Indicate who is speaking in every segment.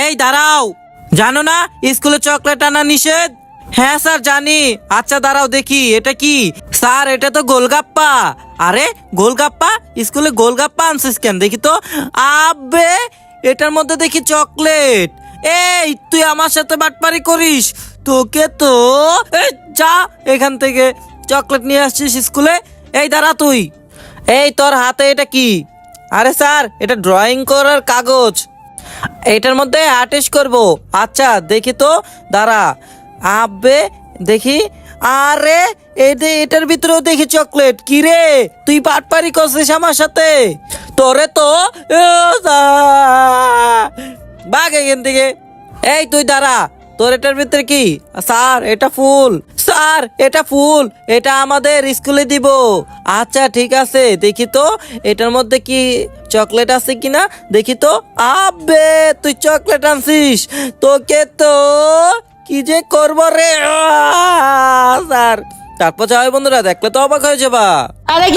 Speaker 1: এই দাঁড়াও, জানো না স্কুলে চকলেট আনা নিষেধ? হ্যাঁ স্যার জানি। আচ্ছা দাঁড়াও দেখি এটা কি। স্যার এটা তো গোলগাপ্পা। আরে গোলগাপ্পা? স্কুলে গোলগাপ্পা আনছিস কেন দেখি তো। আবে এটার মধ্যে দেখি চকলেট। এই তুই আমার সাথে বাটপারি করিস, তোকে তো এই যা এখান থেকে। চকলেট নিয়ে আসছিস স্কুলে? এই দাঁড়া তুই। এই তোর হাতে এটা কি? আরে স্যার এটা ড্রয়িং করার কাগজ, এটার মধ্যে আর্টিস্ট করব। আচ্ছা দেখি তো, দাঁড়া। আবে দেখি, আরে এটার ভিতরেও দেখি চকলেট। কি রে তুই পাটপারি করছিস আমার সাথে? তোরে তো ভাগ এখান থেকে। এই তুই দাঁড়া, তোর এটার ভিতরে কি? স্যার এটা ফুল। স্যার এটা ফুল, এটা আমাদের স্কুলে দিব। আচ্ছা ঠিক আছে, দেখি তো এটার মধ্যে কি চকলেট আছে কিনা দেখি তো। আবে তুই চকলেট আনছিস, তোকে তো কি যে করবো রে। স্যার তারপর যাই বন্ধুরা, দেখলে তো অবাক হয়ে যাবা।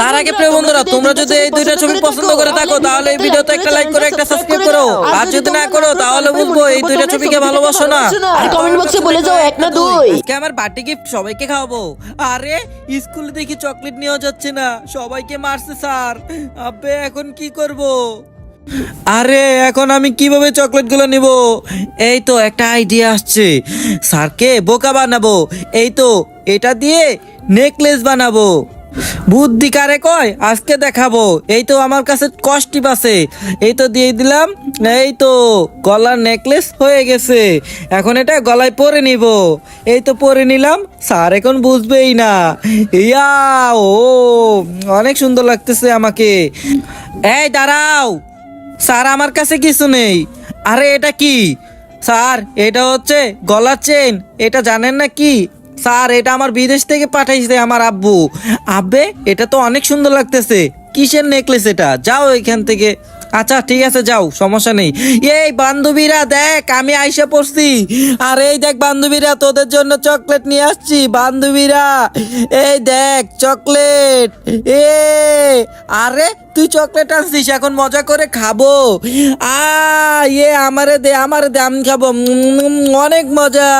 Speaker 1: তার আগে প্রিয় বন্ধুরা, তোমরা যদি এই দুইটা ছবি পছন্দ করে থাকো তাহলে এই ভিডিওতে একটা লাইক করে একটা সাবস্ক্রাইব করো। আর যদি না করো তাহলে বুঝবো এই দুইটা ছবিকে ভালোবাসো না।
Speaker 2: আর কমেন্ট বক্সে বলে যাও 1 না 2।
Speaker 1: আজকে আমার বার্থডে গিফট সবাইকে খাওয়াবো। আরে স্কুলে দেখি চকলেট নিয়েও যাচ্ছে না, সবাইকে মারছে স্যার। আবে এখন কি করব? আরে এখন আমি কিভাবে চকলেট গুলো নিব? এই তো একটা আইডিয়া আসছে, স্যারকে বোকা বানাবো। এই তো এটা দিয়ে নেকলেস বানাবো। বুদ্ধি কারে কয় আজকে দেখাবো। এই তো আমার কাছে কস্টিপ আছে, এই তো দিয়ে দিলাম। এই তো গলার নেকলেস হয়ে গেছে, এখন এটা গলায় পরে নিব। এই তো পরে নিলাম, স্যার এখন বুঝবেই না। ইয়া ও অনেক সুন্দর লাগতেছে আমাকে। এই দাঁড়াও, স্যার আমার কাছে কিছু নেই। আরে এটা কি? স্যার এটা হচ্ছে গলার চেন, এটা জানেন না কি? স্যার এটা আমার বিদেশ থেকে পাঠাইছে আমার আব্বু। আব্বে এটা তো অনেক সুন্দর লাগতেছে, কিসের নেকলেস এটা? যাও এখান থেকে। আচ্ছা ঠিক আছে যাও, সমস্যা নেই। এই বান্ধবীরা দেখ আমি আইসা পড়ছি। আর এই দেখ বান্ধবীরা, তোদের জন্য চকলেট নিয়ে আসছি বান্ধবীরা। এই দেখ চকলেট। আরে তুই চকলেট আনছিস, এখন মজা করে খাবো। আমারে দে আমি খাবো। অনেক মজা।